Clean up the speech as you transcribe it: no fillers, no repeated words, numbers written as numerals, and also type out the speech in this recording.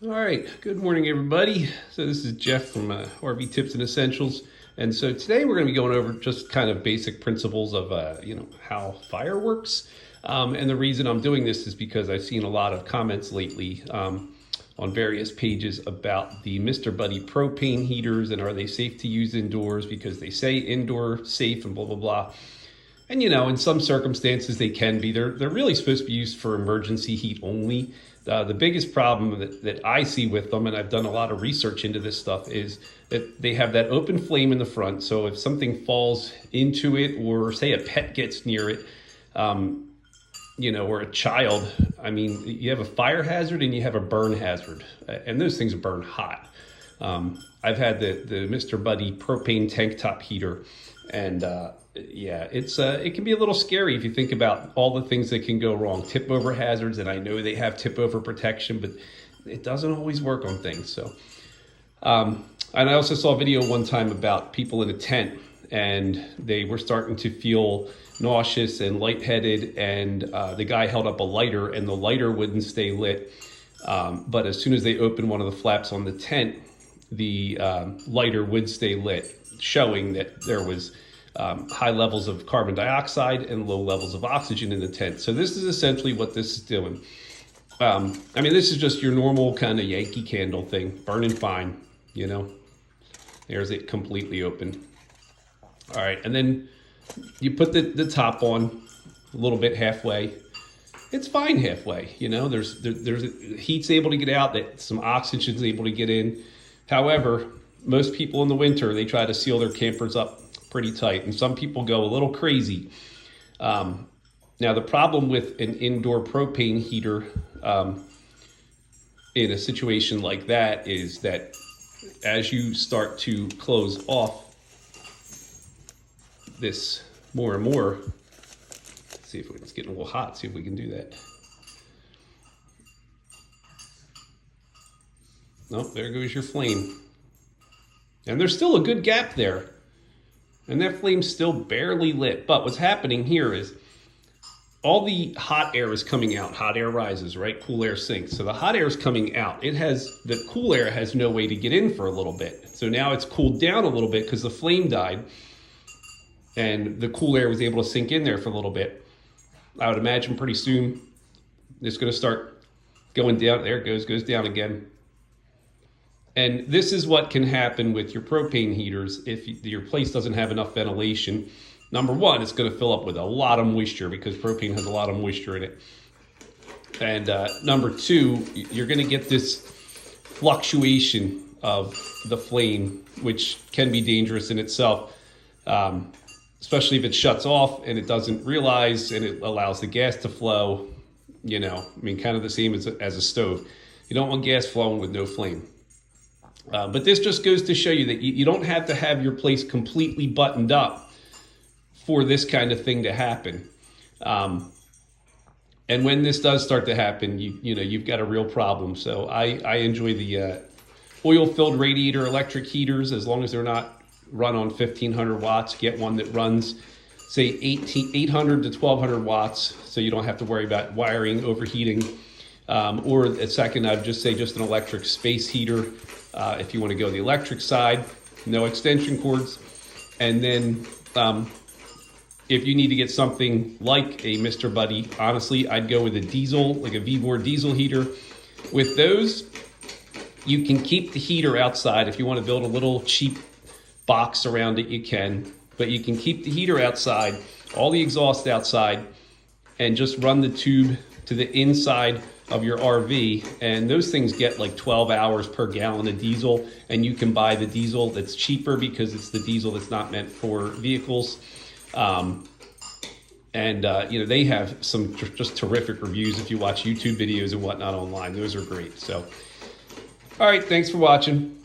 All right, good morning, everybody. So this is Jeff from RV Tips and Essentials, and so today we're going to be going over just kind of basic principles of how fire works. And the reason I'm doing this is because I've seen a lot of comments lately on various pages about the Mr. Buddy propane heaters and are they safe to use indoors because they say indoor safe and blah blah blah. And in some circumstances they can be. They're really supposed to be used for emergency heat only. The biggest problem that I see with them, and I've done a lot of research into this stuff, is that they have that open flame in the front. So if something falls into it, or say a pet gets near it, or a child, I mean, you have a fire hazard and you have a burn hazard, and those things burn hot. I've had the Mr. Buddy propane tank top heater, and it can be a little scary if you think about all the things that can go wrong. Tip over hazards, and I know they have tip over protection, but it doesn't always work on things. So, and I also saw a video one time about people in a tent, and they were starting to feel nauseous and lightheaded, and the guy held up a lighter, and the lighter wouldn't stay lit. But as soon as they opened one of the flaps on the tent, the lighter would stay lit, showing that there was high levels of carbon dioxide and low levels of oxygen in the tent. So this is essentially what this is doing. This is just your normal kind of Yankee Candle thing, burning fine, There's it completely open. All right, and then you put the top on a little bit halfway. It's fine halfway, There's heat's able to get out, that some oxygen's able to get in. However, most people in the winter, they try to seal their campers up pretty tight, and some people go a little crazy. Now, the problem with an indoor propane heater in a situation like that is that as you start to close off this more and more, let's see if it's getting a little hot, see if we can do that. Nope, there goes your flame. And there's still a good gap there. And that flame's still barely lit. But what's happening here is all the hot air is coming out. Hot air rises, right? Cool air sinks. So the hot air is coming out. The cool air has no way to get in for a little bit. So now it's cooled down a little bit because the flame died. And the cool air was able to sink in there for a little bit. I would imagine pretty soon it's going to start going down. There it goes down again. And this is what can happen with your propane heaters if your place doesn't have enough ventilation. Number one, it's going to fill up with a lot of moisture because propane has a lot of moisture in it. And number two, you're going to get this fluctuation of the flame, which can be dangerous in itself, especially if it shuts off and it doesn't realize and it allows the gas to flow, kind of the same as a stove. You don't want gas flowing with no flame. But this just goes to show you that you don't have to have your place completely buttoned up for this kind of thing to happen. And when this does start to happen, you've got a real problem. So I enjoy the oil-filled radiator electric heaters as long as they're not run on 1,500 watts. Get one that runs, say, 800 to 1,200 watts, so you don't have to worry about wiring overheating. Or a second, I'd just say just an electric space heater. If you want to go the electric side, no extension cords. And then if you need to get something like a Mr. Buddy, honestly, I'd go with a diesel, like a V4 diesel heater. With those, you can keep the heater outside. If you want to build a little cheap box around it, you can. But you can keep the heater outside, all the exhaust outside, and just run the tube to the inside of your RV, and those things get like 12 hours per gallon of diesel, and you can buy the diesel that's cheaper because it's the diesel that's not meant for vehicles. They have some just terrific reviews if you watch YouTube videos and whatnot online. Those are great. So, all right, thanks for watching.